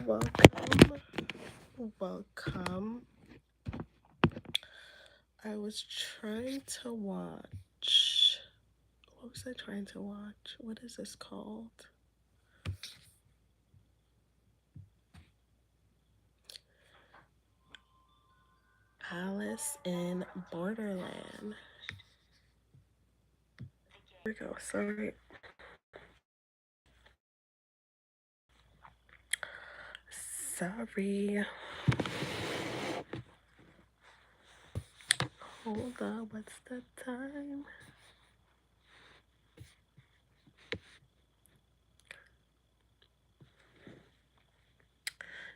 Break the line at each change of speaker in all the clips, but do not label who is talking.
Welcome. I was trying to watch. What was I trying to watch? What is this called? Alice in Borderland. Here we go. Sorry. Sorry. Hold on. What's the time?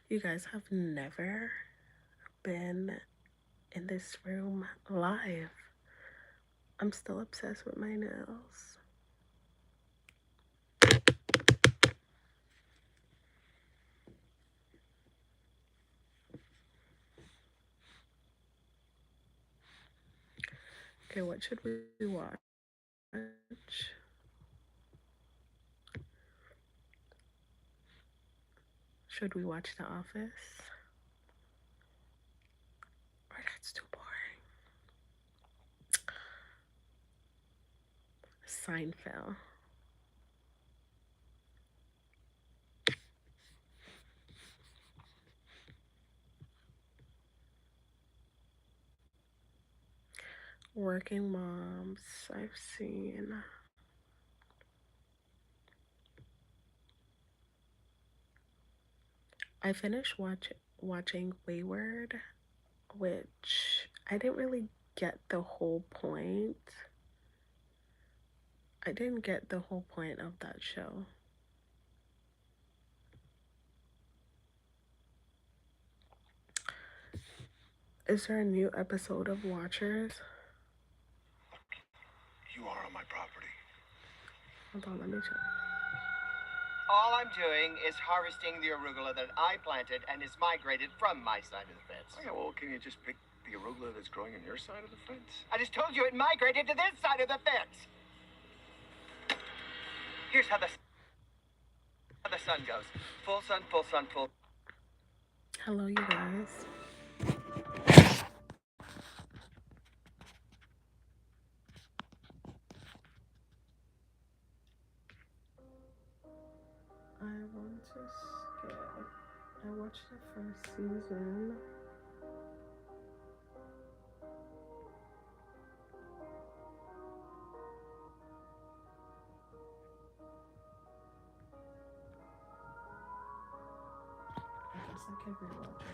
You guys have never been in this room live. I'm still obsessed with my nails. Okay, what should we watch? Should we watch The Office? Or that's too boring. Seinfeld. Working Moms, I've seen. I finished watching Wayward, which I didn't really get the whole point. I didn't get the whole point of that show. Is there a new episode of Watchers?
You are on my property.
Hold on, let me check.
All I'm doing is harvesting the arugula that I planted and is migrated from my side of the fence.
Okay, well, can you just pick the arugula that's growing on your side of the fence?
I just told you it migrated to this side of the fence. Here's how the sun goes. Full sun, full sun, full.
Hello, you guys. I want to skip. I watched the first season. I guess I can rewatch it.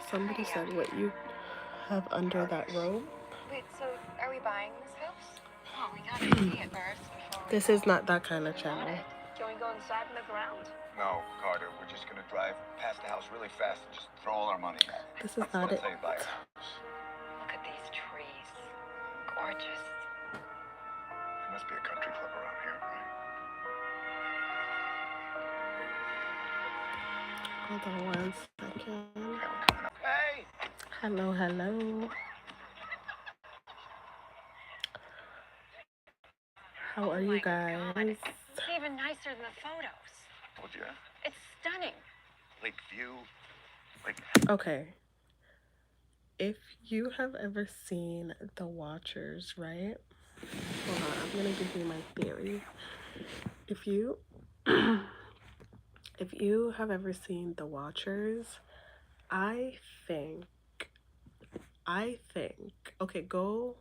Somebody said what you have under that robe.
Wait, so are we buying this house?
Oh, we gotta see it first before we
This is not that kind of channel.
Can we go inside and look around?
No, Carter. We're just gonna drive past the house really fast and just throw all our money at it.
This is not it.
Let's say buy a house.
look at these trees. Gorgeous.
There must be a country club around here, right?
Hold on one second.
Okay, we're coming up.
Hey!
Hello, hello. How are you guys?
It's even nicer than the photos.
Told you.
It's stunning.
Lake view. Like.
Okay. If you have ever seen The Watchers, right? Hold on, I'm gonna give you my theory. If you have ever seen The Watchers, I think, okay, go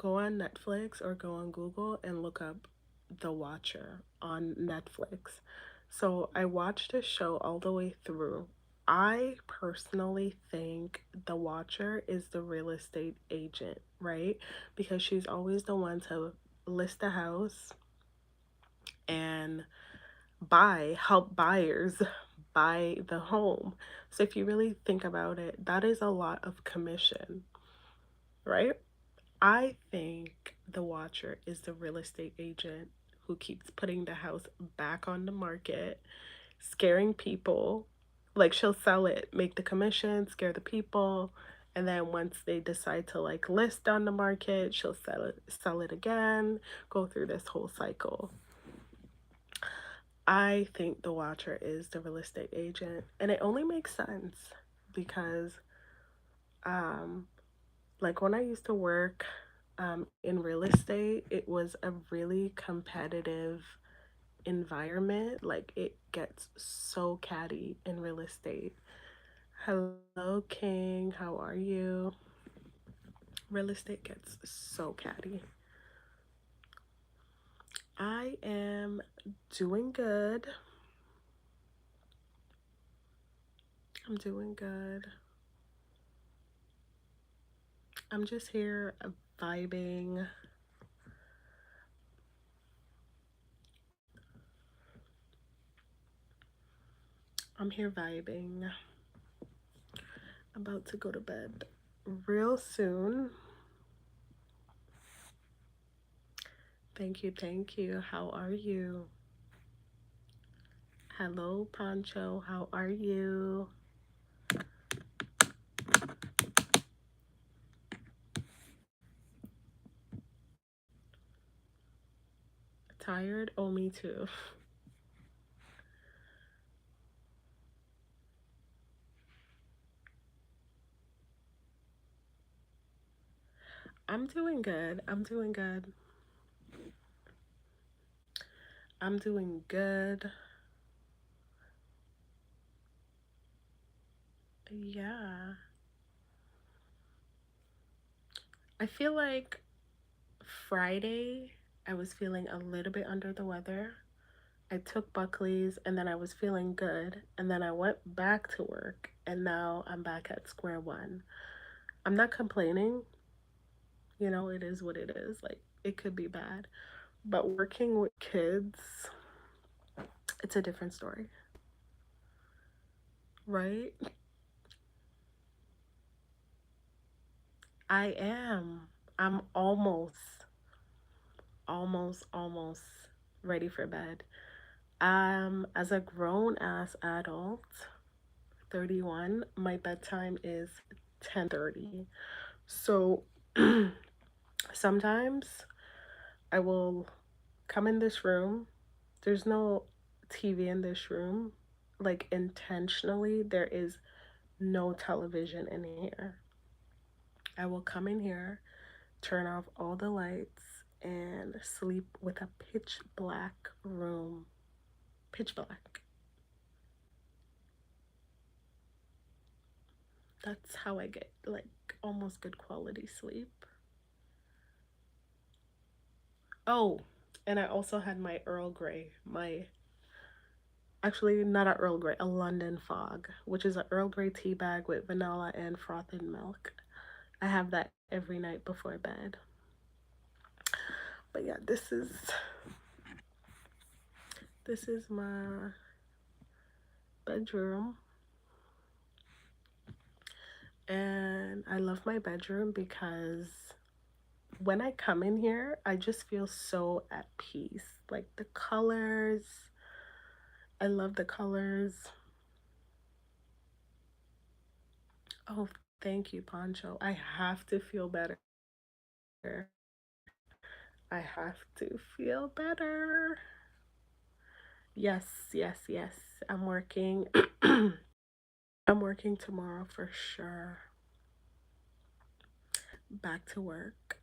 on Netflix or go on Google and look up The Watcher on Netflix. So I watched the show all the way through. I personally think the Watcher is the real estate agent, right? Because she's always the one to list the house and help buyers buy the home. So if you really think about it, that is a lot of commission, right? I think the watcher is the real estate agent who keeps putting the house back on the market, scaring people. Like she'll sell it, make the commission, scare the people, and then once they decide to like list on the market, she'll sell it again, go through this whole cycle. I think the watcher is the real estate agent, and it only makes sense because um like when I used to work in real estate, it was a really competitive environment. Like it gets so catty in real estate. Hello, King. How are you? Real estate gets so catty. I am doing good. I'm doing good. I'm just here vibing. I'm here vibing. About to go to bed real soon. Thank you, thank you. How are you? Hello, Poncho. How are you? Tired? Oh, me too. I'm doing good. I'm doing good. I'm doing good. Yeah. I feel like Friday, I was feeling a little bit under the weather. I took Buckley's and then I was feeling good. And then I went back to work and now I'm back at square one. I'm not complaining. You know, it is what it is. Like, it could be bad. But working with kids, it's a different story, right? I am. I'm almost ready for bed. As a grown ass adult, 31, my bedtime is 10:30. So sometimes I will come in this room. There's no TV in this room. Like intentionally, there is no television in here. I will come in here, turn off all the lights, and sleep with a pitch black room. Pitch black. That's how I get like almost good quality sleep. Oh, and I also had my Earl Grey, my actually not a Earl Grey, a London Fog, which is an Earl Grey tea bag with vanilla and frothed milk. I have that every night before bed. But yeah, this is my bedroom. And I love my bedroom because when I come in here, I just feel so at peace. Like the colors, I love the colors. Oh, thank you, Poncho. I have to feel better. I have to feel better. Yes, yes, yes. I'm working. I'm working tomorrow for sure. Back to work.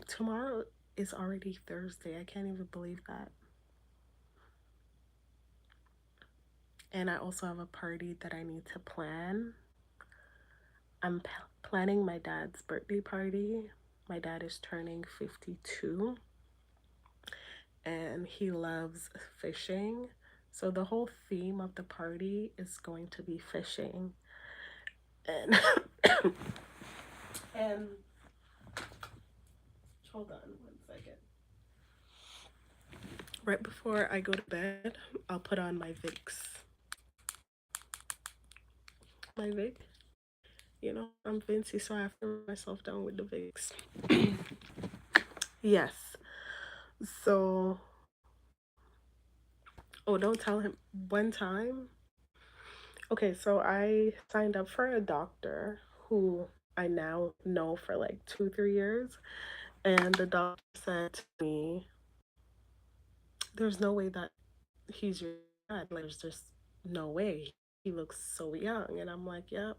Tomorrow is already Thursday. I can't even believe that. And I also have a party that I need to plan. I'm planning my dad's birthday party. My dad is turning 52 and he loves fishing. So the whole theme of the party is going to be fishing. And and hold on 1 second. Right before I go to bed, I'll put on my Vicks. My Vic You know, I'm Vincy, so I have to write myself down with the Vicks. Yes. So, oh, don't tell him. One time, okay, so I signed up for a doctor who I now know for like 2, 3 years, and the doctor said to me, "There's no way that he's your dad. Like, there's just no way. He looks so young." And I'm like, "Yep,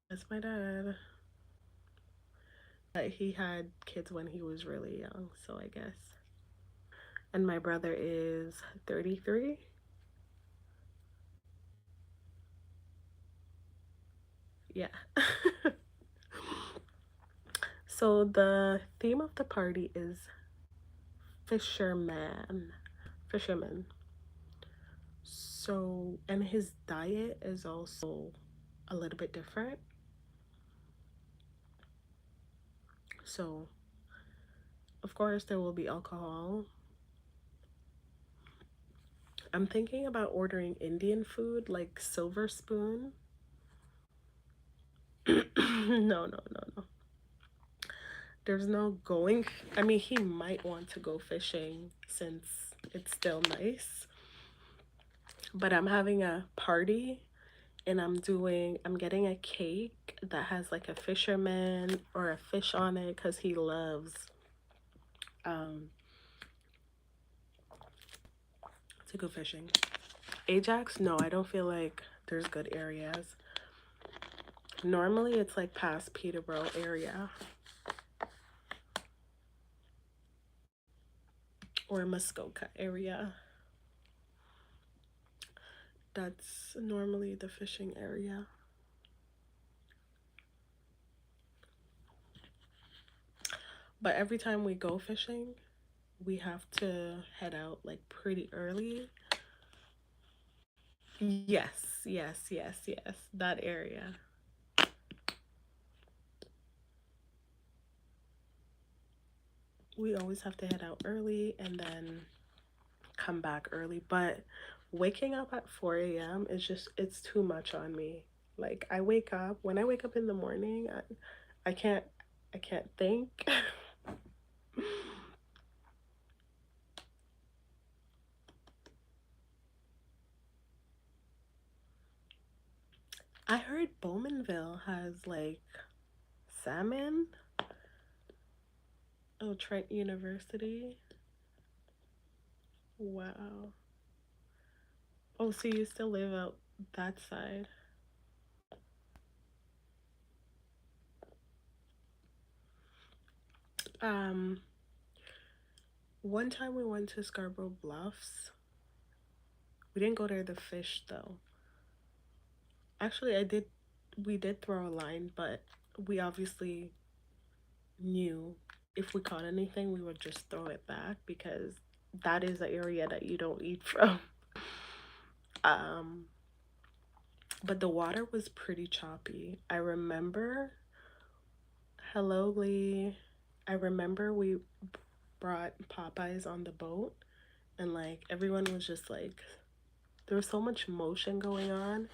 that's my dad." But he had kids when he was really young, so I guess. And my brother is 33. Yeah. So the theme of the party is fisherman. Fisherman. So, and his diet is also a little bit different. So, of course, there will be alcohol. I'm thinking about ordering Indian food like silver spoon. No, no, no, no. There's no going. I mean, he might want to go fishing since it's still nice. But I'm having a party and I'm getting a cake that has like a fisherman or a fish on it because he loves um to go fishing. Ajax, no, I don't feel like there's good areas. Normally it's like past Peterborough area or Muskoka area. That's normally the fishing area. But every time we go fishing, we have to head out like pretty early. Yes, yes, yes, yes, that area. We always have to head out early and then come back early. But waking up at 4 a.m. is just, it's too much on me. Like when I wake up in the morning, I can't, I can't think. I heard Bowmanville has like salmon. Oh, Trent University. Wow. Oh, so you still live out that side? Um, one time we went to Scarborough Bluffs. We didn't go there to fish though. Actually, I did. We did throw a line, but we obviously knew if we caught anything, we would just throw it back because that is the area that you don't eat from. Um, but the water was pretty choppy. I remember, hello, Lee. I remember we brought Popeyes on the boat, and like everyone was just like, there was so much motion going on.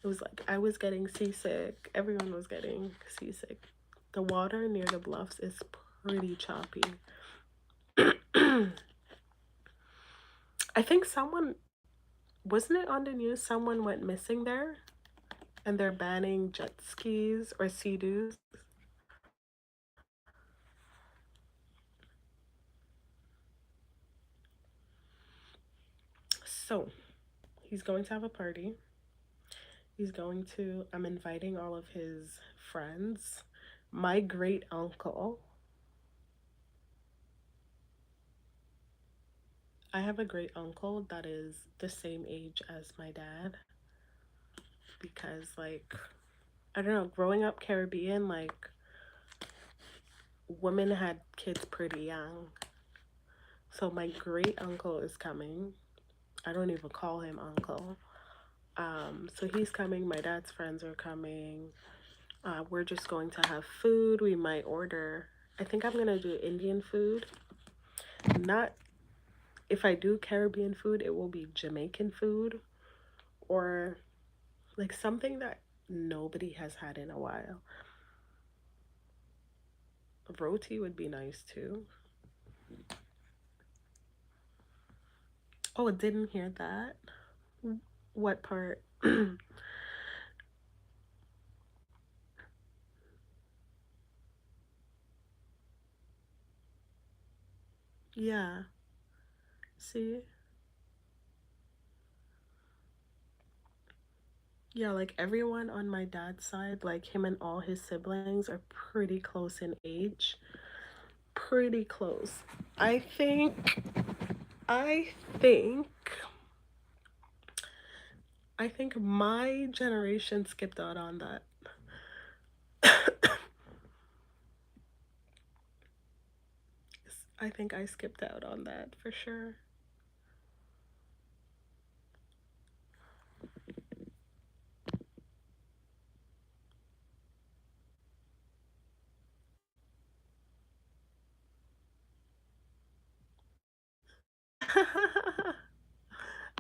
It was like I was getting seasick. Everyone was getting seasick. The water near the bluffs is pretty choppy. I think someone, wasn't it on the news? Someone went missing there and they're banning jet skis or sea-doos. So he's going to have a party. I'm inviting all of his friends. My great uncle, I have a great uncle that is the same age as my dad because, like, I don't know, growing up Caribbean, like, women had kids pretty young. So my great uncle is coming. I don't even call him uncle. So he's coming. My dad's friends are coming. We're just going to have food. We might order. I think I'm gonna do Indian food. Not if I do Caribbean food, it will be Jamaican food or like something that nobody has had in a while. Roti would be nice too. Oh, didn't hear that. What part? Yeah. See? Yeah, like everyone on my dad's side, like him and all his siblings are pretty close in age. Pretty close. I think I think I think my generation skipped out on that. I think I skipped out on that for sure.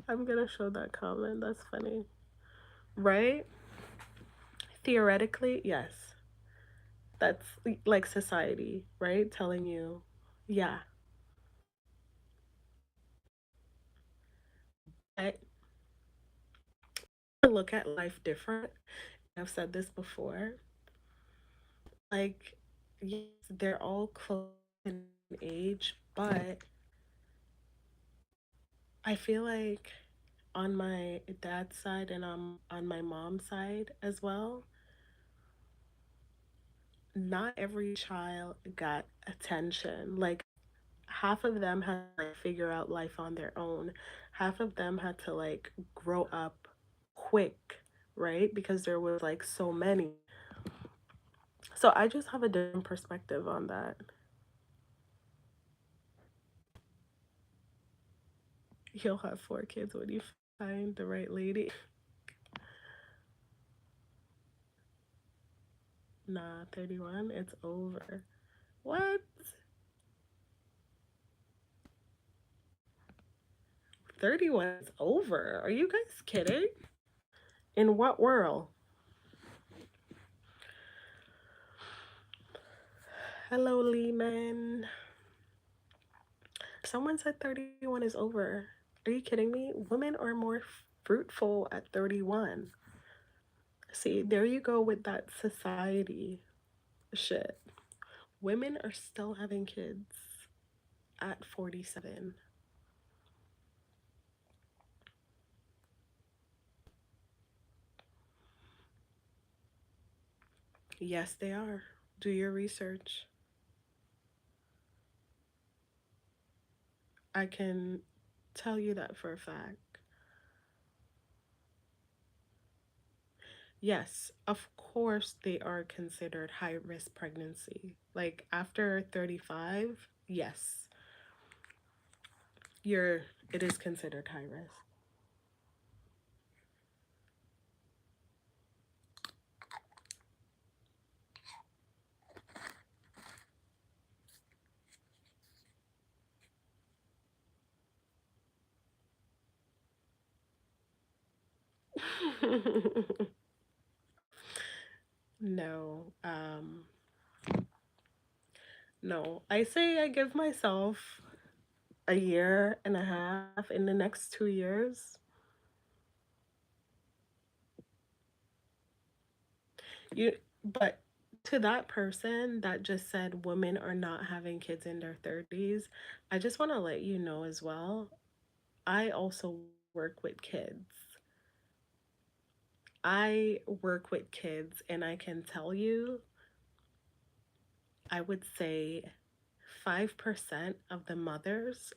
I'm gonna show that comment. That's funny. Right? Theoretically, yes. That's like society, right? Telling you, yeah. I look at life different. I've said this before. Like, yes, they're all close in age, but I feel like on my dad's side and on my mom's side as well, not every child got attention. Like half of them had to like figure out life on their own. Half of them had to like grow up quick, right? Because there was like so many. So I just have a different perspective on that. You'll have 4 kids when you find the right lady. Nah, 31, it's over. What? 31 is over. Are you guys kidding? In what world? Hello, Lehman. Someone said 31 is over. Are you kidding me? Women are more fruitful at 31. See, there you go with that society shit. Women are still having kids at 47. Yes, they are. Do your research. I can tell you that for a fact. Yes, of course they are considered high risk pregnancy. Like after 35, yes, you're it is considered high risk. No. No. I say I give myself a year and a half in the next 2 years. You but to that person that just said women are not having kids in their 30s, I just want to let you know as well. I also work with kids. I work with kids and I can tell you, I would say 5% of the mothers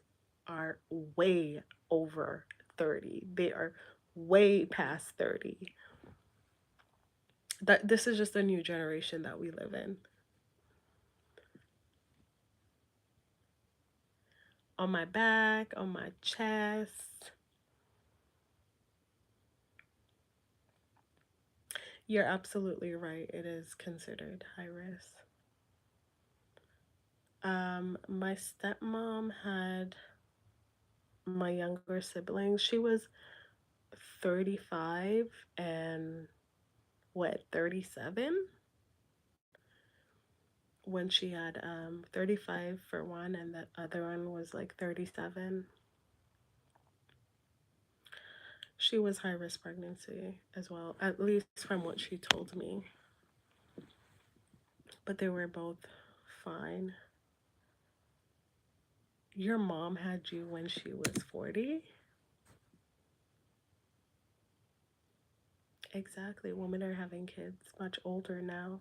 are way over 30. They are way past 30. That this is just a new generation that we live in. On my back, on my chest. You're absolutely right. It is considered high risk. My stepmom had my younger siblings. She was 35 and what, 37? When she had 35 for one and the other one was like 37. She was high risk pregnancy as well, at least from what she told me. But they were both fine. Your mom had you when she was 40? Exactly. Women are having kids much older now.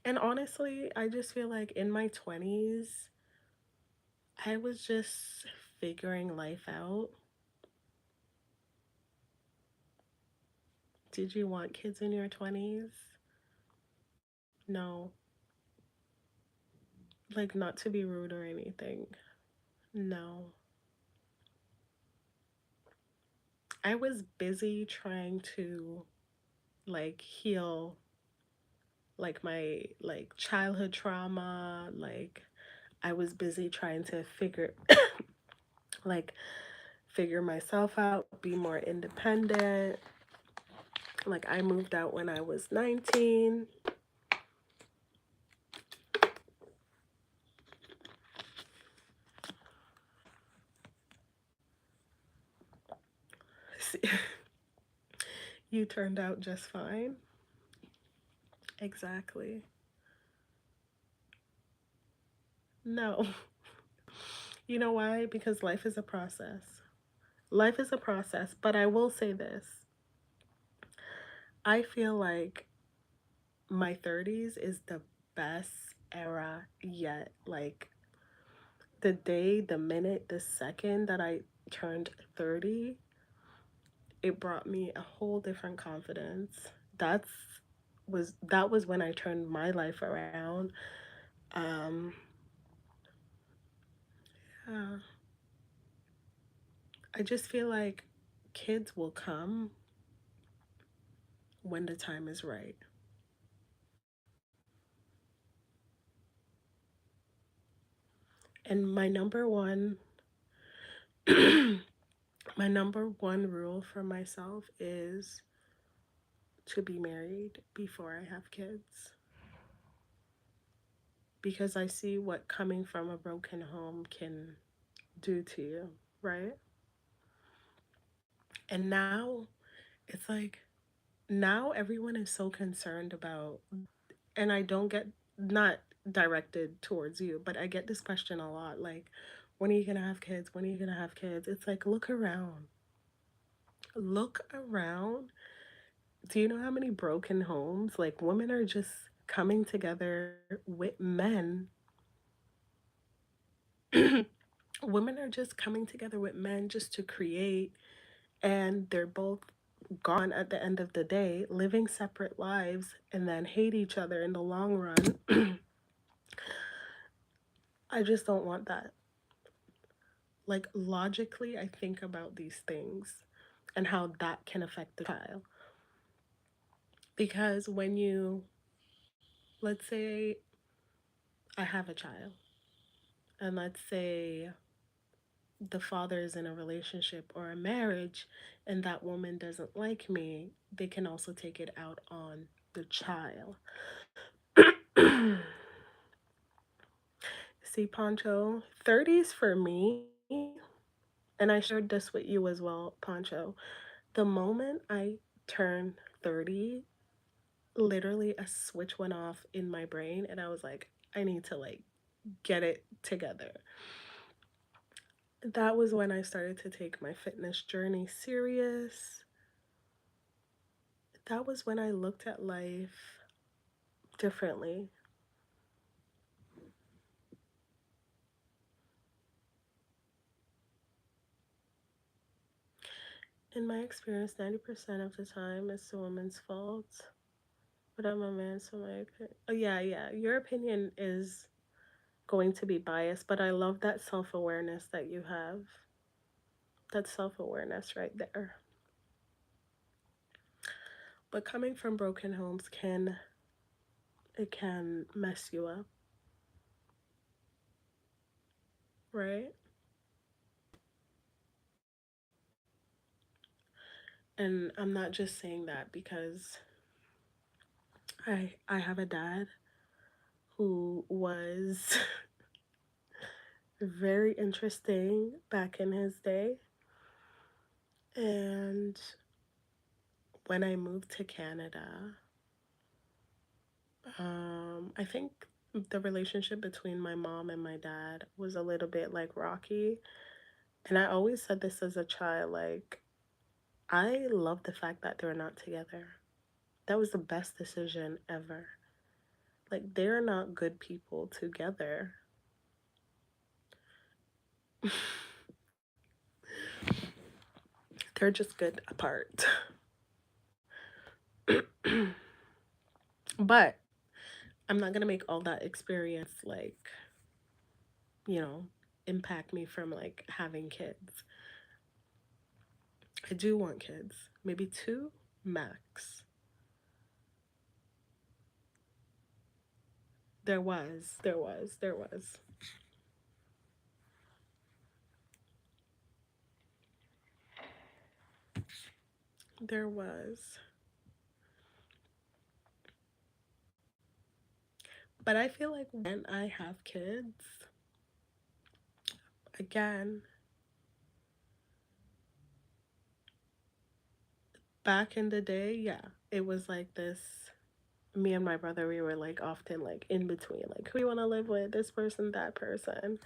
And honestly, I just feel like in my 20s, I was just figuring life out. Did you want kids in your 20s? No. Like, not to be rude or anything. No. I was busy trying to like heal like my like childhood trauma. Like I was busy trying to like figure myself out, be more independent. Like I moved out when I was 19. You turned out just fine. Exactly. No. You know why? Because life is a process. Life is a process, but I will say this. I feel like my 30s is the best era yet. Like the day, the minute, the second that I turned 30, it brought me a whole different confidence. That's that was when I turned my life around. Um yeah, I just feel like kids will come when the time is right. And my number one my number one rule for myself is to be married before I have kids because I see what coming from a broken home can do to you, right? And now it's like now everyone is so concerned about, and I don't get, not directed towards you, but I get this question a lot like, when are you gonna have kids? When are you gonna have kids? It's like, look around. Look around. Do you know how many broken homes? Like, women are just coming together with men. Women are just coming together with men just to create, and they're both gone at the end of the day, living separate lives, and then hate each other in the long run. I just don't want that. Like, logically, I think about these things and how that can affect the child. Because when you, let's say I have a child, and let's say the father is in a relationship or a marriage and that woman doesn't like me, they can also take it out on the child. See, Poncho, 30s for me, and I shared this with you as well, Poncho. The moment I turned 30, literally a switch went off in my brain, and I was like, I need to like get it together. That was when I started to take my fitness journey serious. That was when I looked at life differently. In my experience, 90% of the time it's the woman's fault. But I'm a man, so my opinion. Oh, yeah, yeah. Your opinion is going to be biased, but I love that self awareness that you have. That self awareness right there. But coming from broken homes can mess you up, right? And I'm not just saying that because I have a dad who was very interesting back in his day. And when I moved to Canada, I think the relationship between my mom and my dad was a little bit like rocky. And I always said this as a child, like, I love the fact that they're not together. That was the best decision ever. Like, they're not good people together. They're just good apart. But I'm not gonna make all that experience like, you know, impact me from like having kids. I do want kids, maybe two max. There was. There was. But I feel like when I have kids, again, back in the day, yeah, it was like this. Me and my brother, we were like often like in between, like, who you want to live with, this person, that person.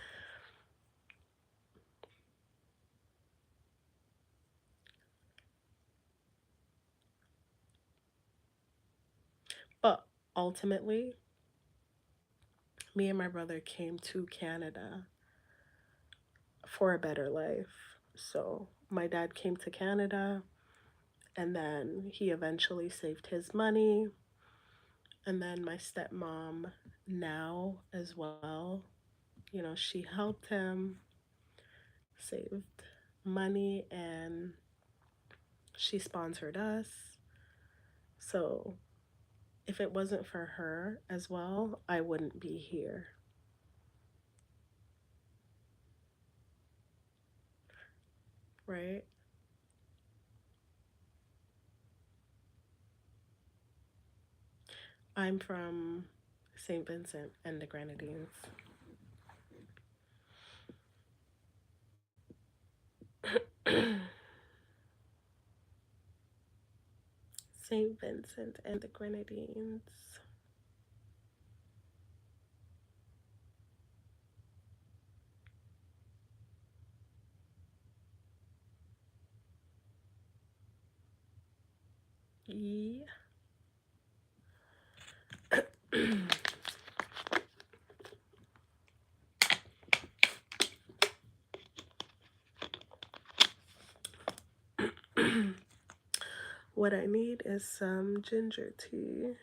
But ultimately, me and my brother came to Canada for a better life. So my dad came to Canada and then he eventually saved his money. And then my stepmom now as well, she helped him, saved money, and she sponsored us. So if it wasn't for her as well, I wouldn't be here, right? I'm from St. Vincent and the Grenadines. St. Vincent and the Grenadines. Yeah. What I need is some ginger tea.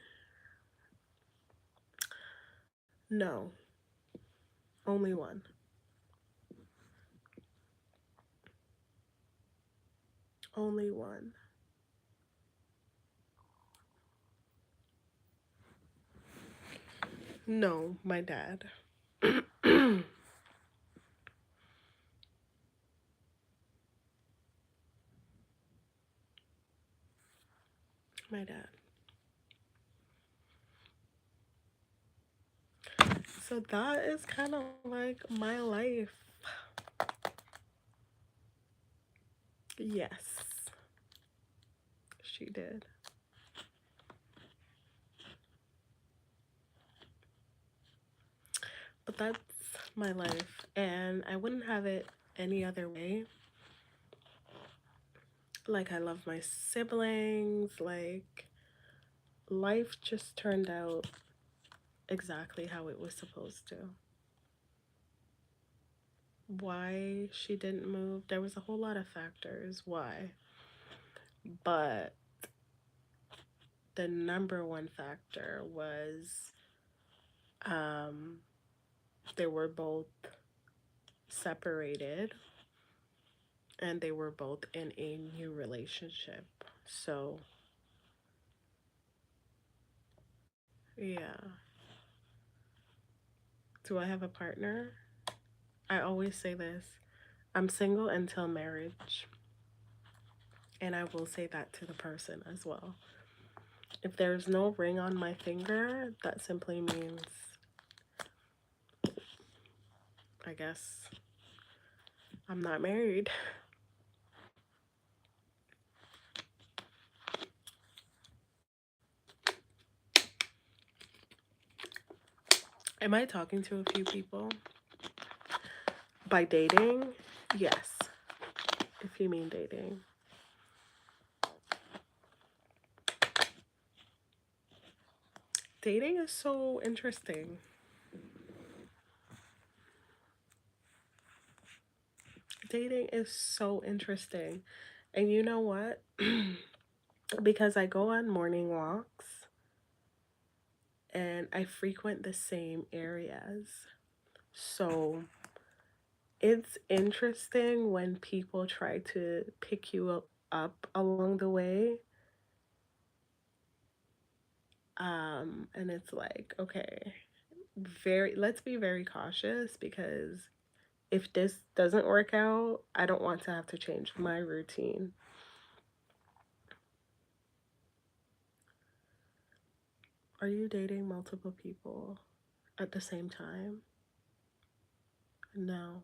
No, only one. Only one. No, my dad. My dad. So that is kind of like my life. Yes, she did. But that's my life, and I wouldn't have it any other way. Like, I love my siblings. Like, life just turned out exactly how it was supposed to. Why she didn't move, there was a whole lot of factors why. But the number one factor was um, they were both separated and they were both in a new relationship. So, yeah. Do I have a partner? I always say this, I'm single until marriage. And I will say that to the person as well. If there's no ring on my finger, that simply means, I guess, I'm not married. Am I talking to a few people? By dating? Yes. If you mean dating. Dating is so interesting. Dating is so interesting. And you know what? Because I go on morning walks and I frequent the same areas. So it's interesting when people try to pick you up along the way. And it's like, okay, let's be very cautious, because if this doesn't work out, I don't want to have to change my routine. Are you dating multiple people at the same time? No.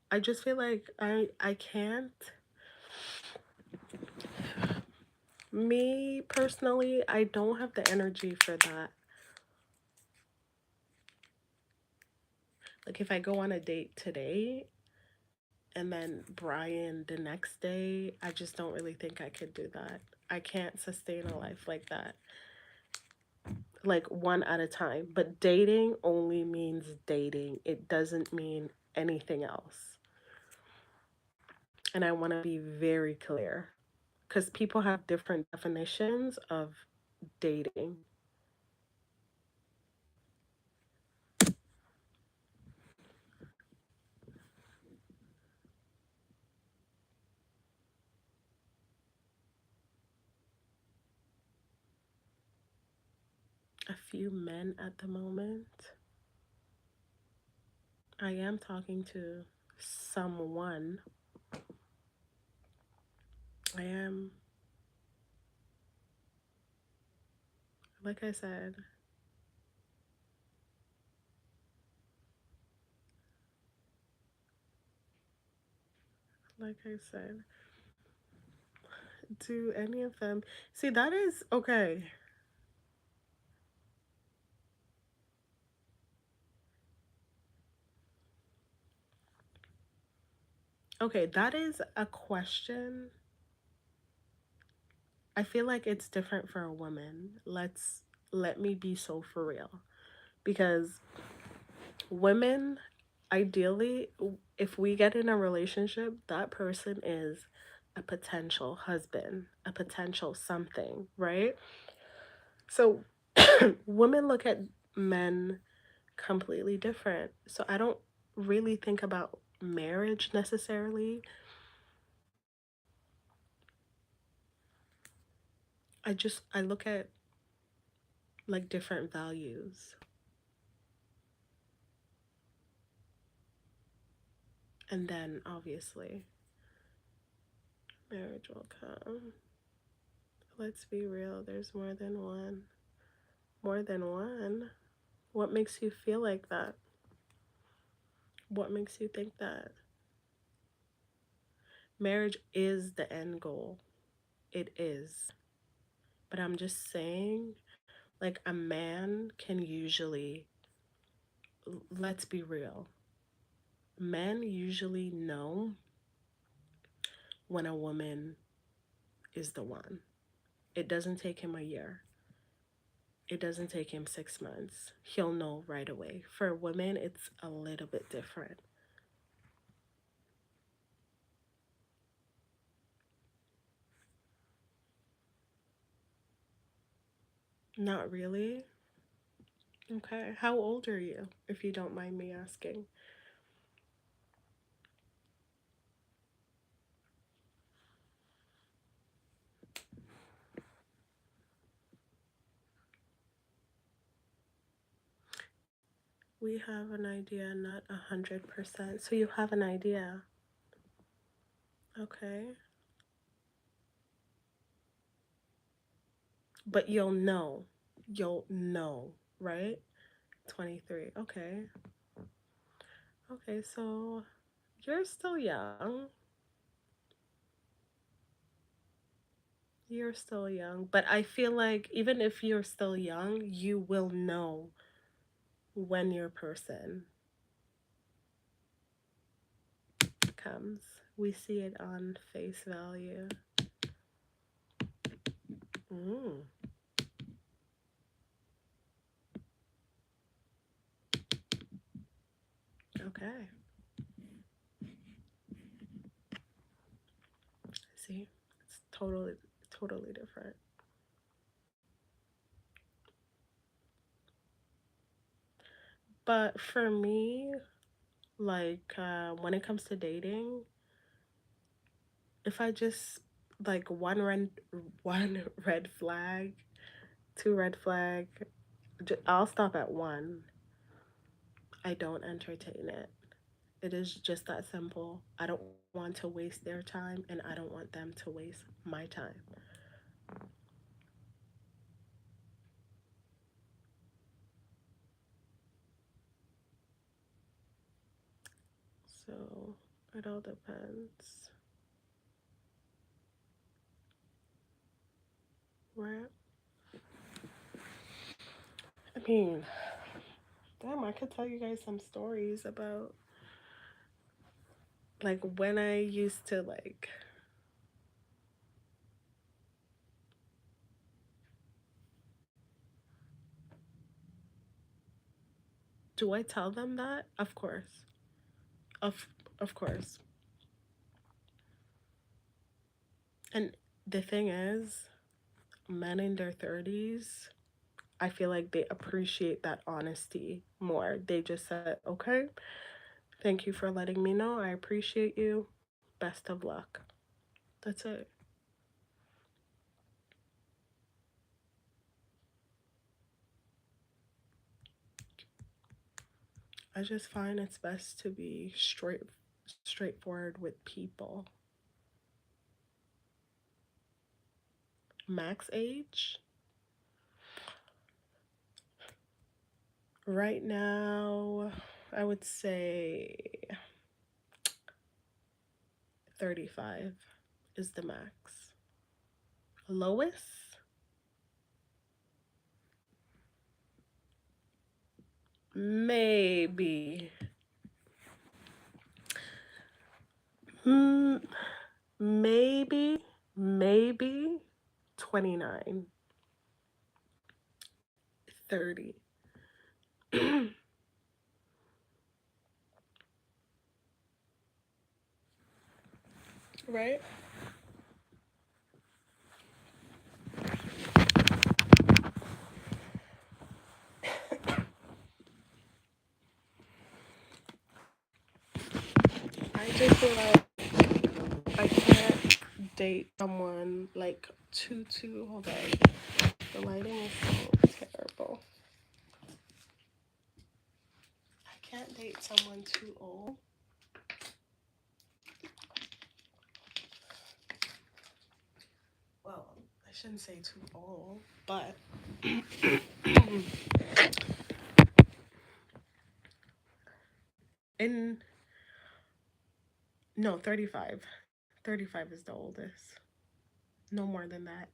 I just feel like I can't. Me personally, I don't have the energy for that. Like if I go on a date today and then Brian the next day, I just don't really think I could do that. I can't sustain a life like that. Like one at a time. But dating only means dating. It doesn't mean anything else. And I want to be very clear, because people have different definitions of dating. A few men at the moment. I am talking to someone. I am, like I said, like I said, do any of them see that is okay? Okay, that is a question. I feel like it's different for a woman. Let me be so for real. Because women, ideally, if we get in a relationship, that person is a potential husband, a potential something, right? So women look at men completely different. So I don't really think about marriage necessarily. I look at like different values. And then obviously marriage will come. Let's be real, there's more than one. More than one? What makes you feel like that? What makes you think that? Marriage is the end goal. It is. But I'm just saying, like, a man can usually, let's be real, men usually know when a woman is the one. It doesn't take him a year. It doesn't take him 6 months. He'll know right away. For women, it's a little bit different. Not really. Okay. How old are you, if you don't mind me asking? We have an idea, not 100%. So you have an idea. Okay. But you'll know. You'll know, right? 23. Okay. Okay, so you're still young. You're still young. But I feel like even if you're still young, you will know when your person comes. We see it on face value. Mm, okay. See, it's totally different. But for me, like when it comes to dating, if I just like one red flag, two red flag, I'll stop at one. I don't entertain it. It is just that simple. I don't want to waste their time and I don't want them to waste my time. So it all depends. Right? I mean, damn, I could tell you guys some stories about like when I used to like do I tell them that? Of course. Of of course. And the thing is, men in their 30s, I feel like they appreciate that honesty more. They just said, "Okay, thank you for letting me know. I appreciate you. Best of luck." That's it. I just find it's best to be straightforward with people. Max age right now, I would say 35 is the max. Lowest, maybe. Mm, maybe 29, 30. Right? I just feel like I can't date someone like too. Hold on. The lighting is so terrible. I can't date someone too old. Well, I shouldn't say too old, but in no 35. 35 is the oldest. No more than that.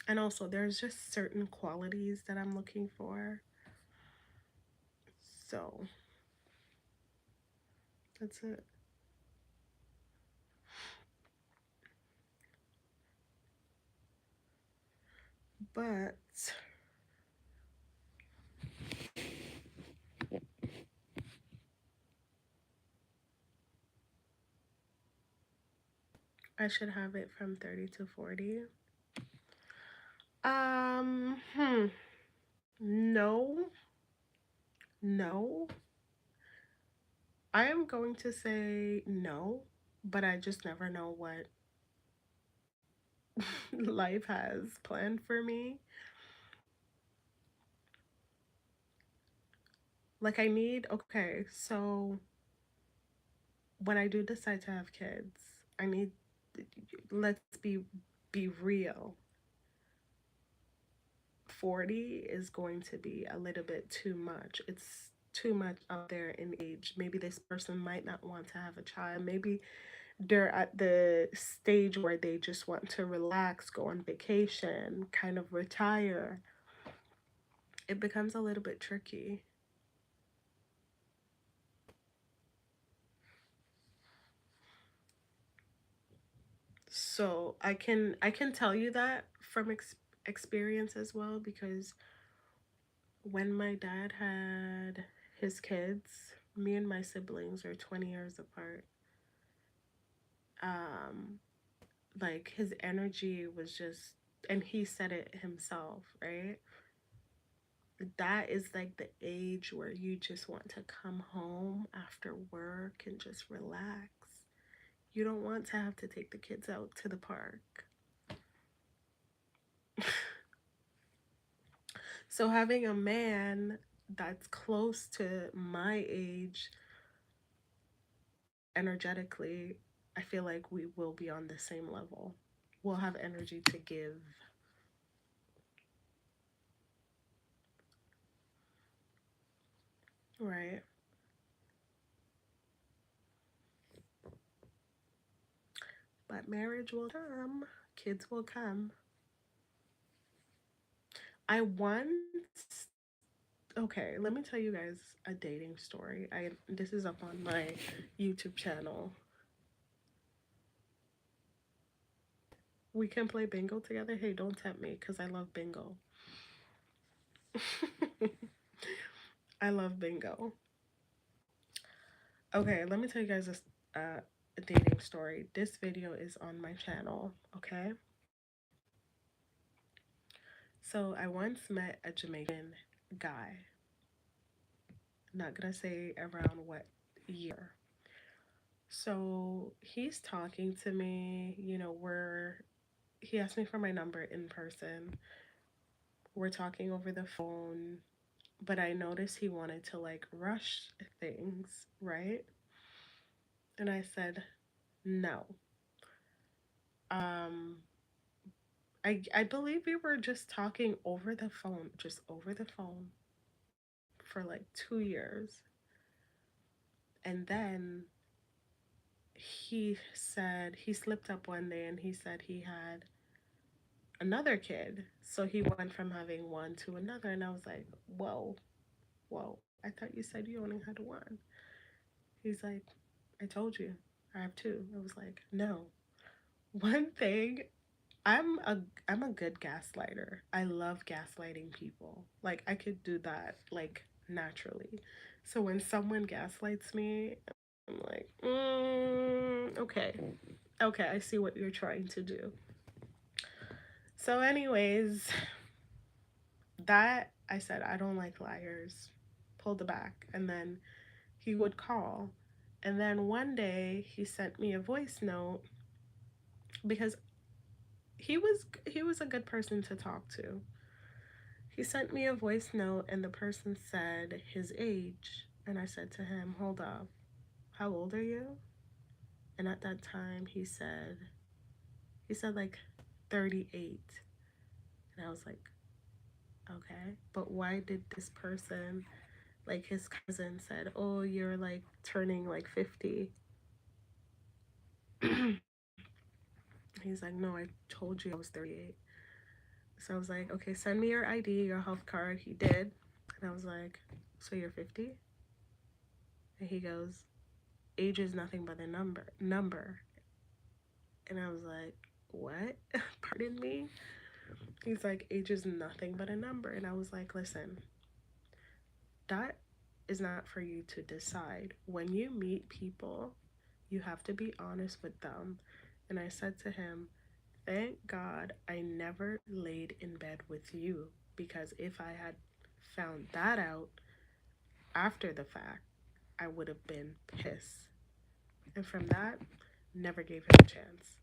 And also, there's just certain qualities that I'm looking for. So that's it. But I should have it from 30 to 40. Hmm. No. No. I am going to say no, but I just never know what life has planned for me. Like, I need, okay, so when I do decide to have kids, I need, let's be real. 40 is going to be a little bit too much. It's too much up there in age. Maybe this person might not want to have a child. Maybe they're at the stage where they just want to relax, go on vacation, kind of retire. It becomes a little bit tricky. So I can tell you that from experience as well, because when my dad had his kids, me and my siblings are 20 years apart. Um like his energy was just, and he said it himself, right? That is like the age where you just want to come home after work and just relax. You don't want to have to take the kids out to the park. So having a man that's close to my age energetically, I feel like we will be on the same level. We'll have energy to give. Right. But marriage will come, kids will come. I once, okay, let me tell you guys a dating story. I This is up on my YouTube channel. We can play bingo together. Hey, don't tempt me because I love bingo. I love bingo. Okay, let me tell you guys a dating story. This video is on my channel, okay? So I once met a Jamaican guy. Not gonna say around what year. So he's talking to me, he asked me for my number in person. We're talking over the phone, but I noticed he wanted to like rush things, right? And I said, no. Um, I believe we were just talking over the phone, just over the phone for like 2 years. And then he slipped up one day and he said he had another kid. So he went from having one to another. And I was like, whoa, whoa, I thought you said you only had one. He's like, I told you I have two. I was like, no. One thing, I'm a I'm a good gaslighter. I love gaslighting people. Like I could do that like naturally. So when someone gaslights me, I'm like, okay, okay, I see what you're trying to do. So, anyways, that I said I don't like liars. Pulled it back, and then he would call, and then one day he sent me a voice note because he was a good person to talk to. He sent me a voice note and the person said his age. And I said to him, hold up, how old are you? And at that time he said like 38. And I was like, okay, but why did this person, like his cousin said, oh, you're like turning like 50? He's like, no, I told you I was 38. So I was like, okay, send me your ID, your health card. He did. And I was like, so you're 50? And he goes, age is nothing but a number. And I was like, what? Pardon me? He's like, age is nothing but a number. And I was like, listen, that is not for you to decide. When you meet people, you have to be honest with them. And I said to him, thank God I never laid in bed with you, because if I had found that out after the fact, I would have been pissed. And from that, never gave him a chance.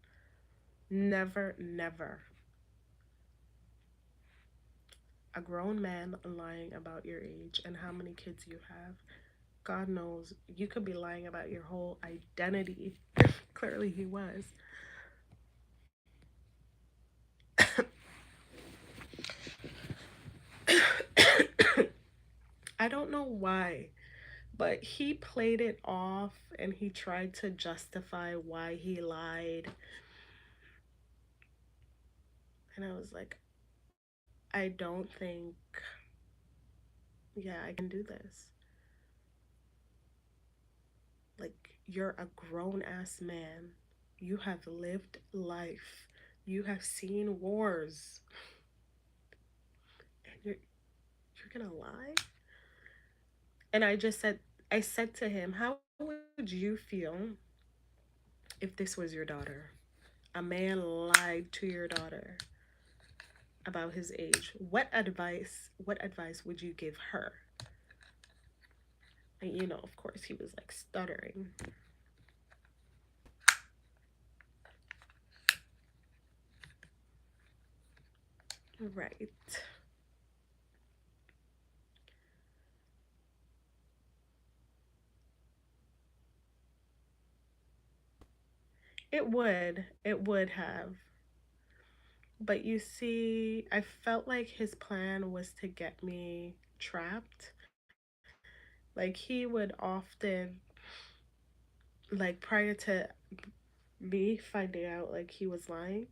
Never, never. A grown man lying about your age and how many kids you have. God knows you could be lying about your whole identity. Clearly, he was. I don't know why, but he played it off and he tried to justify why he lied. And I was like, I don't think, yeah, I can do this. Like, you're a grown ass man. You have lived life. You have seen wars. And you're gonna lie? And I said to him, how would you feel if this was your daughter? A man lied to your daughter about his age. What advice would you give her? And of course, he was like stuttering. Right. It would have. But you see, I felt like his plan was to get me trapped. Like he would often, like prior to me finding out like he was lying,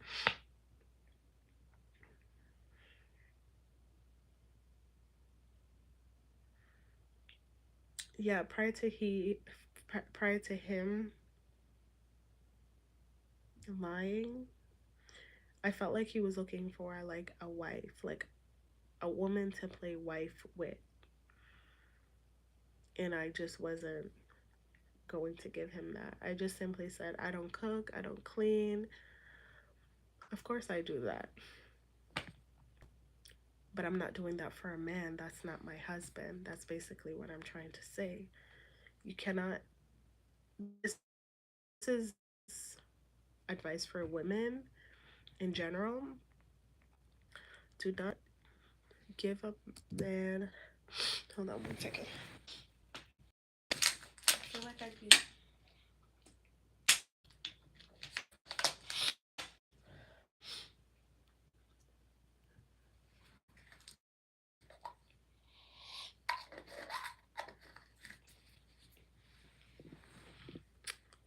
yeah, prior to him lying, I felt like he was looking for like a wife, like a woman to play wife with, and I just wasn't going to give him that. I just simply said, I don't cook, I don't clean. Of course I do that, but I'm not doing that for a man. That's not my husband. That's basically what I'm trying to say. You cannot, this is advice for women in general. Do not give up, man. Hold on 1 second. I feel like I'd be.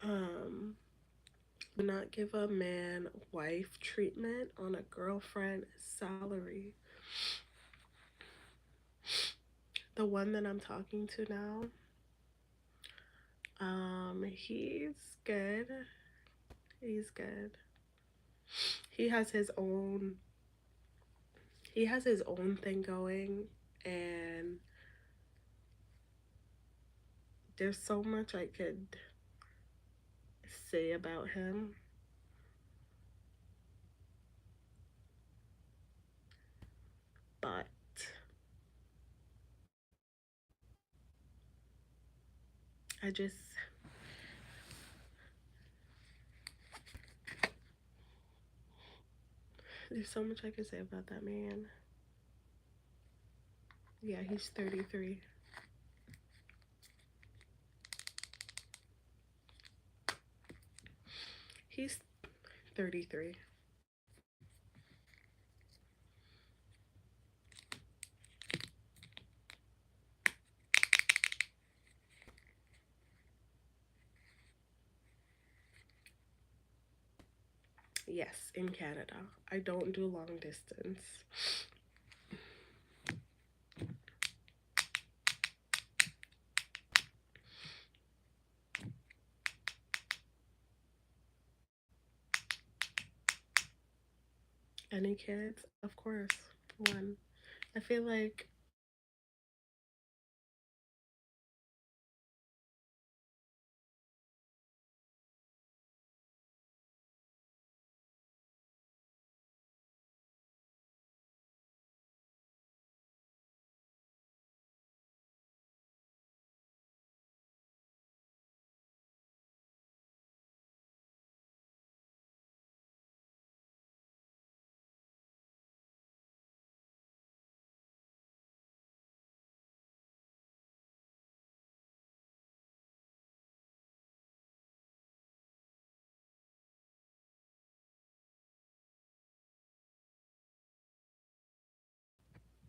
Um, do not give a man wife treatment on a girlfriend salary. The one that I'm talking to now, he's good. He's good. He has his own he has his own thing going, and there's so much I could say about him, but I just there's so much I could say about that man. Yeah, he's 33. He's 33. Yes, in Canada. I don't do long distance. Any kids? Of course. One. I feel like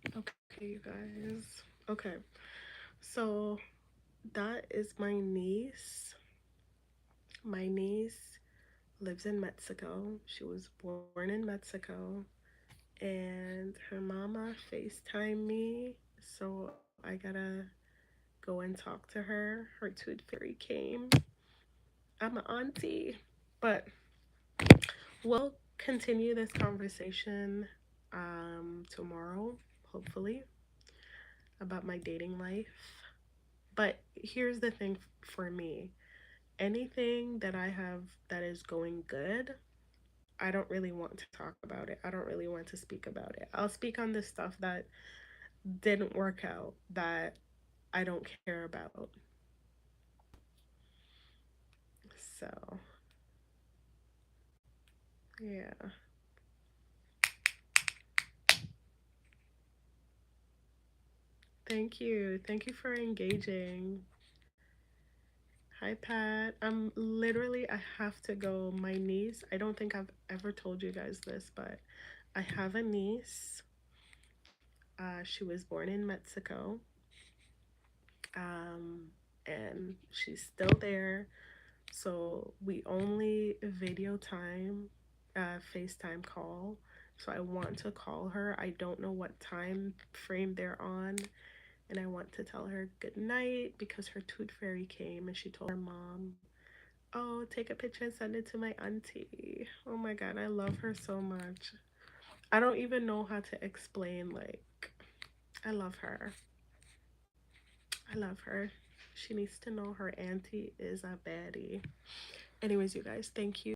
Okay, you guys. Okay, so that is my niece. My niece lives in Mexico. She was born in Mexico, and her mama FaceTimed me, so I gotta go and talk to her. Her tooth fairy came. I'm an auntie, but we'll continue this conversation tomorrow, hopefully, about my dating life. But here's the thing for me, anything that I have that is going good, I don't really want to talk about it. I don't really want to speak about it. I'll speak on the stuff that didn't work out, that I don't care about. So, yeah. Thank you. Thank you for engaging. Hi, Pat. I'm literally, I have to go. My niece, I don't think I've ever told you guys this, but I have a niece. She was born in Mexico, um, and she's still there. So we only video time, FaceTime call. So I want to call her. I don't know what time frame they're on. And I want to tell her good night because her tooth fairy came and she told her mom, oh, take a picture and send it to my auntie. Oh my God, I love her so much. I don't even know how to explain, like, I love her. I love her. She needs to know her auntie is a baddie. Anyways, you guys, thank you.